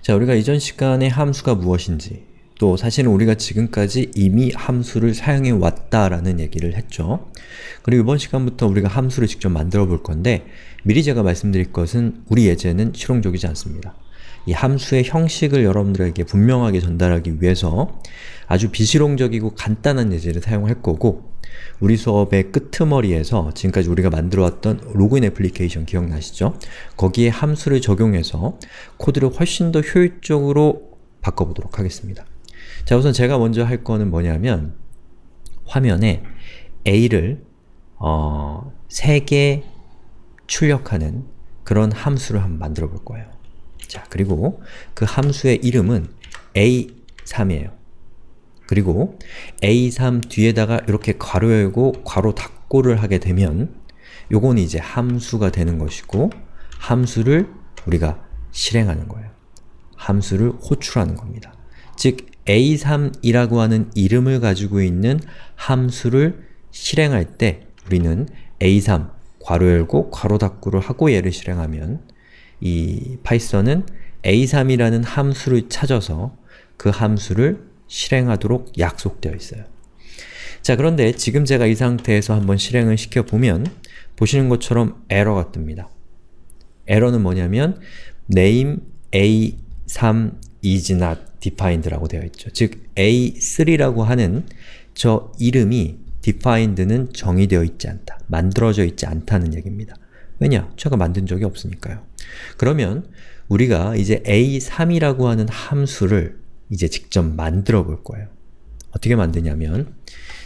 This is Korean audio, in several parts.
자, 우리가 이전 시간에 함수가 무엇인지, 또 사실은 우리가 지금까지 이미 함수를 사용해 왔다라는 얘기를 했죠. 그리고 이번 시간부터 우리가 함수를 직접 만들어 볼 건데, 미리 제가 말씀드릴 것은 우리 예제는 실용적이지 않습니다. 이 함수의 형식을 여러분들에게 분명하게 전달하기 위해서 아주 비실용적이고 간단한 예제를 사용할 거고, 우리 수업의 끄트머리에서 지금까지 우리가 만들어왔던 로그인 애플리케이션 기억나시죠? 거기에 함수를 적용해서 코드를 훨씬 더 효율적으로 바꿔보도록 하겠습니다. 자, 우선 제가 먼저 할 거는 뭐냐면 화면에 a를 3개 출력하는 그런 함수를 한번 만들어 볼 거예요. 자, 그리고 그 함수의 이름은 a3이에요. 그리고 a3 뒤에다가 이렇게 괄호 열고 괄호 닫고를 하게 되면 요건 이제 함수가 되는 것이고, 함수를 우리가 실행하는 거예요. 함수를 호출하는 겁니다. 즉 a3이라고 하는 이름을 가지고 있는 함수를 실행할 때 우리는 a3 괄호 열고 괄호 닫고를 하고 얘를 실행하면 이 파이썬은 a3이라는 함수를 찾아서 그 함수를 실행하도록 약속되어 있어요. 자, 그런데 지금 제가 이 상태에서 한번 실행을 시켜보면 보시는 것처럼 에러가 뜹니다. 에러는 뭐냐면 name a3 is not defined 라고 되어 있죠. 즉 a3라고 하는 저 이름이 defined는 정의되어 있지 않다, 만들어져 있지 않다는 얘기입니다. 왜냐? 제가 만든 적이 없으니까요. 그러면 우리가 이제 a3이라고 하는 함수를 이제 직접 만들어 볼 거예요. 어떻게 만드냐면,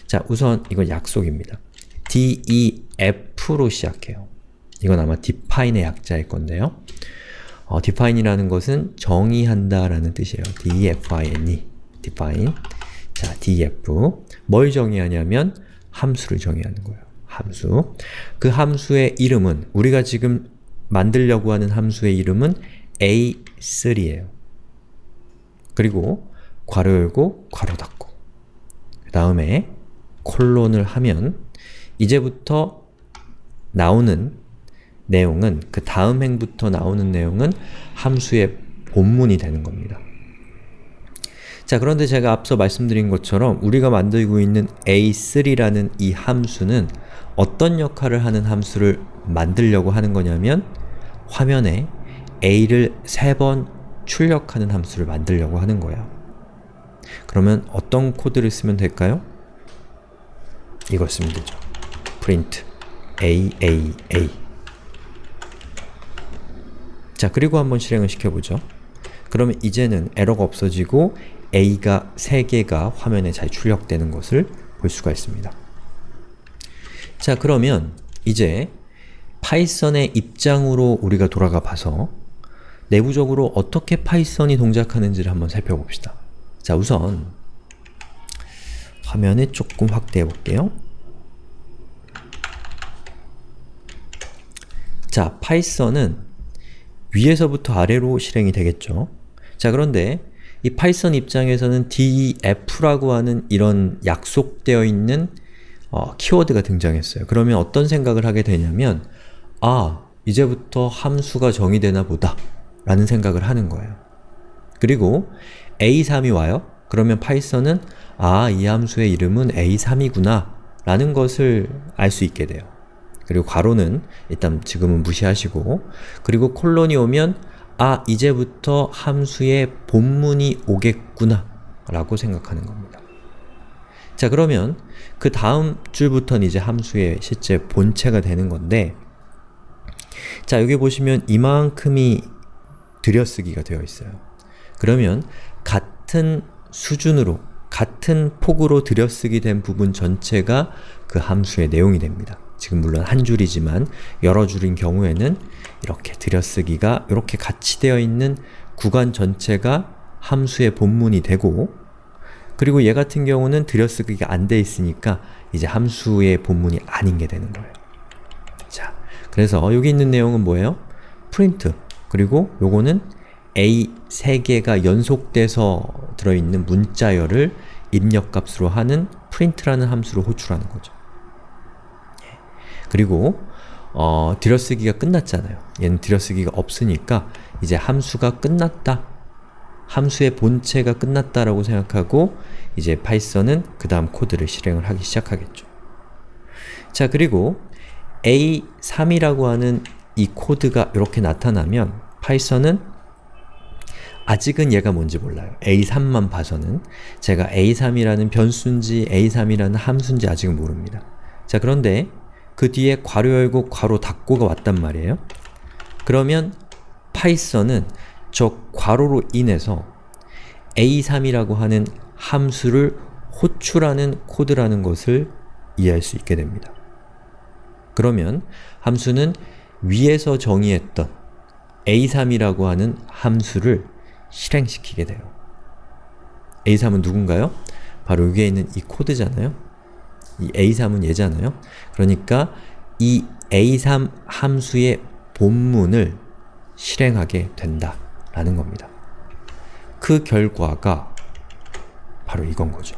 자, 우선 이건 약속입니다. def로 시작해요. 이건 아마 define의 약자일 건데요. define이라는 것은 정의한다 라는 뜻이에요. define, define. 자, def. 뭘 정의하냐면 함수를 정의하는 거예요. 함수. 그 함수의 이름은, 우리가 지금 만들려고 하는 함수의 이름은 a3예요. 그리고 괄호 열고 괄호 닫고 그 다음에 콜론을 하면 이제부터 나오는 내용은, 그 다음 행부터 나오는 내용은 함수의 본문이 되는 겁니다. 자, 그런데 제가 앞서 말씀드린 것처럼 우리가 만들고 있는 a3라는 이 함수는 어떤 역할을 하는 함수를 만들려고 하는 거냐면 화면에 a를 3번 출력하는 함수를 만들려고 하는 거예요. 그러면 어떤 코드를 쓰면 될까요? 이걸 쓰면 되죠. print aaa. 자, 그리고 한번 실행을 시켜보죠. 그러면 이제는 에러가 없어지고 a가 3개가 화면에 잘 출력되는 것을 볼 수가 있습니다. 자, 그러면 이제 파이썬의 입장으로 우리가 돌아가 봐서 내부적으로 어떻게 파이썬이 동작하는지를 한번 살펴봅시다. 자, 우선 화면을 조금 확대해 볼게요. 자, 파이썬은 위에서부터 아래로 실행이 되겠죠. 자, 그런데 이 파이썬 입장에서는 def라고 하는 이런 약속되어 있는 키워드가 등장했어요. 그러면 어떤 생각을 하게 되냐면, 아, 이제부터 함수가 정의되나 보다 라는 생각을 하는 거예요. 그리고 a3이 와요? 그러면 파이썬은 아, 이 함수의 이름은 a3이구나 라는 것을 알 수 있게 돼요. 그리고 괄호는 일단 지금은 무시하시고, 그리고 콜론이 오면 아, 이제부터 함수의 본문이 오겠구나 라고 생각하는 겁니다. 자, 그러면 그 다음 줄부터는 이제 함수의 실제 본체가 되는 건데, 자, 여기 보시면 이만큼이 들여쓰기가 되어 있어요. 그러면 같은 수준으로, 같은 폭으로 들여쓰기 된 부분 전체가 그 함수의 내용이 됩니다. 지금 물론 한 줄이지만 여러 줄인 경우에는 이렇게 들여쓰기가 이렇게 같이 되어 있는 구간 전체가 함수의 본문이 되고, 그리고 얘 같은 경우는 들여쓰기가 안 돼 있으니까 이제 함수의 본문이 아닌 게 되는 거예요. 자, 그래서 여기 있는 내용은 뭐예요? print. 그리고 요거는 a 3개가 연속돼서 들어있는 문자열을 입력값으로 하는 print라는 함수를 호출하는 거죠. 그리고 들여쓰기가 끝났잖아요. 얘는 들여쓰기가 없으니까 이제 함수가 끝났다 함수의 본체가 끝났다라고 생각하고 이제 파이썬은 그 다음 코드를 실행을 하기 시작하겠죠. 자, 그리고 A3이라고 하는 이 코드가 이렇게 나타나면 파이썬은 아직은 얘가 뭔지 몰라요. A3만 봐서는 제가 A3이라는 변수인지 A3이라는 함수인지 아직은 모릅니다. 자, 그런데 그 뒤에 괄호 열고 괄호 닫고가 왔단 말이에요. 그러면 파이썬은 저 괄호로 인해서 A3이라고 하는 함수를 호출하는 코드라는 것을 이해할 수 있게 됩니다. 그러면 함수는 위에서 정의했던 A3이라고 하는 함수를 실행시키게 돼요. A3은 누군가요? 바로 여기에 있는 이 코드잖아요? 이 A3은 얘잖아요? 그러니까 이 A3 함수의 본문을 실행하게 된다라는 겁니다. 그 결과가 바로 이건 거죠.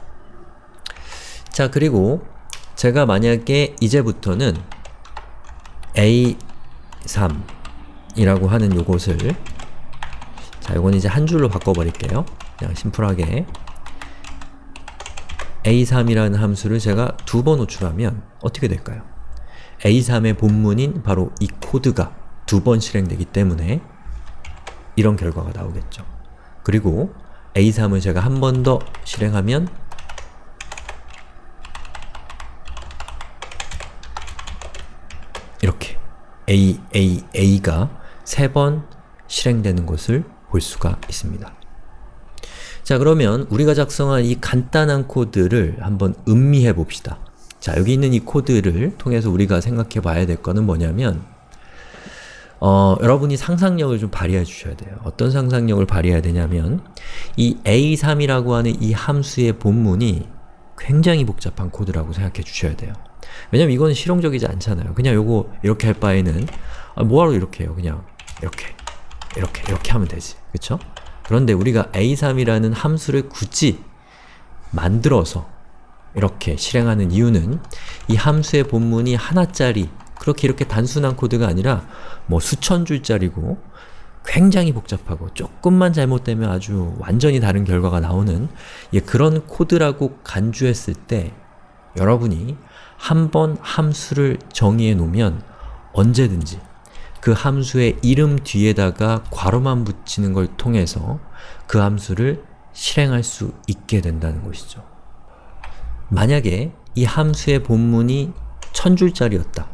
자, 그리고 제가 만약에 이제부터는 A3이라고 하는 요것을, 자, 요건 이제 한 줄로 바꿔버릴게요. 그냥 심플하게 A3이라는 함수를 제가 2번 호출하면 어떻게 될까요? A3의 본문인 바로 이 코드가 2번 실행되기 때문에 이런 결과가 나오겠죠. 그리고 A3을 제가 한 번 더 실행하면 이렇게 A가 3번 실행되는 것을 볼 수가 있습니다. 자, 그러면 우리가 작성한 이 간단한 코드를 한번 음미해 봅시다. 자, 여기 있는 이 코드를 통해서 우리가 생각해 봐야 될 거는 뭐냐면 여러분이 상상력을 좀 발휘해 주셔야 돼요. 어떤 상상력을 발휘해야 되냐면 이 A3이라고 하는 이 함수의 본문이 굉장히 복잡한 코드라고 생각해 주셔야 돼요. 왜냐면 이거는 실용적이지 않잖아요. 그냥 요거 이렇게 할 바에는 뭐하러 이렇게 해요. 그냥 이렇게 하면 되지. 그쵸? 그런데 우리가 A3이라는 함수를 굳이 만들어서 이렇게 실행하는 이유는 이 함수의 본문이 하나짜리, 그렇게 이렇게 단순한 코드가 아니라 뭐 수천 줄짜리고 굉장히 복잡하고 조금만 잘못되면 아주 완전히 다른 결과가 나오는 그런 코드라고 간주했을 때 여러분이 한번 함수를 정의해 놓으면 언제든지 그 함수의 이름 뒤에다가 괄호만 붙이는 걸 통해서 그 함수를 실행할 수 있게 된다는 것이죠. 만약에 이 함수의 본문이 1000줄짜리였다.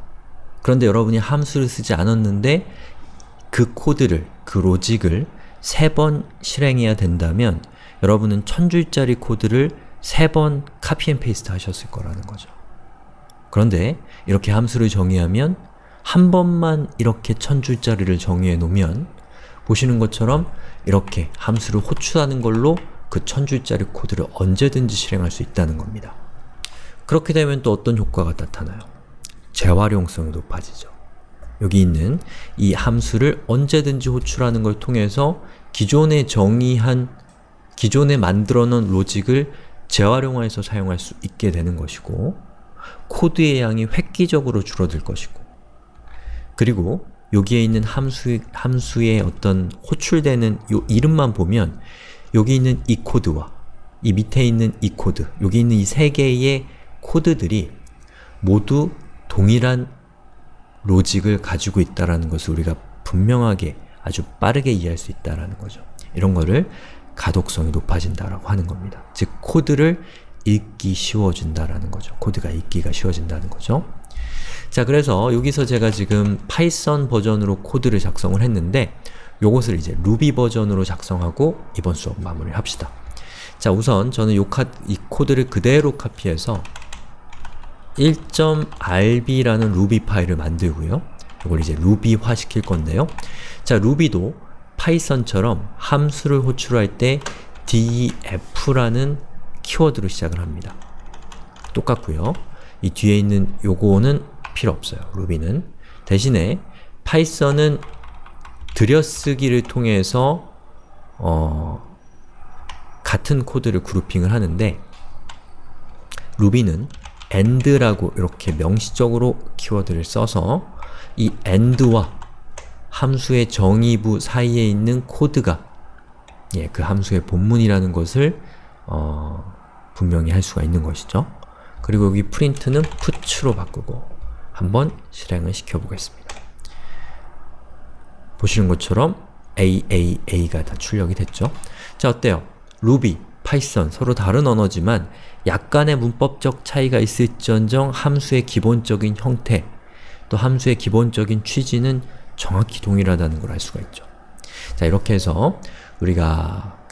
그런데 여러분이 함수를 쓰지 않았는데 그 코드를, 그 로직을 3번 실행해야 된다면 여러분은 1000줄짜리 코드를 3번 카피 앤 페이스트 하셨을 거라는 거죠. 그런데 이렇게 함수를 정의하면 한 번만 이렇게 1000줄짜리를 정의해 놓으면 보시는 것처럼 이렇게 함수를 호출하는 걸로 그 1000줄짜리 코드를 언제든지 실행할 수 있다는 겁니다. 그렇게 되면 또 어떤 효과가 나타나요? 재활용성이 높아지죠. 여기 있는 이 함수를 언제든지 호출하는 걸 통해서 기존에 만들어 놓은 로직을 재활용해서 사용할 수 있게 되는 것이고, 코드의 양이 획기적으로 줄어들 것이고, 그리고 여기에 있는 함수의 어떤 호출되는 요 이름만 보면 여기 있는 이 코드와 이 밑에 있는 이 코드, 여기 있는 이 3개의 코드들이 모두 동일한 로직을 가지고 있다는 것을 우리가 분명하게 아주 빠르게 이해할 수 있다는 거죠. 이런 거를 가독성이 높아진다라고 하는 겁니다. 즉 코드를 읽기 쉬워진다라는 거죠. 코드가 읽기가 쉬워진다는 거죠. 자, 그래서 여기서 제가 지금 파이썬 버전으로 코드를 작성을 했는데 요것을 이제 루비 버전으로 작성하고 이번 수업 마무리를 합시다. 자, 우선 저는 이 코드를 그대로 카피해서 1.rb라는 루비 파일을 만들고요. 이걸 이제 루비화 시킬 건데요. 자, 루비도 파이썬처럼 함수를 호출할 때 def라는 키워드로 시작을 합니다. 똑같고요. 이 뒤에 있는 요거는 필요 없어요. 루비는. 대신에 파이썬은 들여쓰기를 통해서 같은 코드를 그룹핑을 하는데 루비는 and라고 이렇게 명시적으로 키워드를 써서 이 and와 함수의 정의부 사이에 있는 코드가 그 함수의 본문이라는 것을 분명히 할 수가 있는 것이죠. 그리고 여기 print는 puts로 바꾸고 한번 실행을 시켜보겠습니다. 보시는 것처럼 AAA가 다 출력이 됐죠. 자, 어때요? 루비, 파이썬 서로 다른 언어지만 약간의 문법적 차이가 있을지언정 함수의 기본적인 형태, 또 함수의 기본적인 취지는 정확히 동일하다는 걸 알 수가 있죠. 자, 이렇게 해서 우리가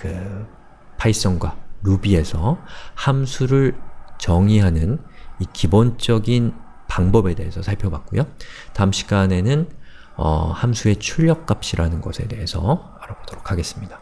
파이썬과 루비에서 함수를 정의하는 이 기본적인 방법에 대해서 살펴봤고요. 다음 시간에는 함수의 출력값이라는 것에 대해서 알아보도록 하겠습니다.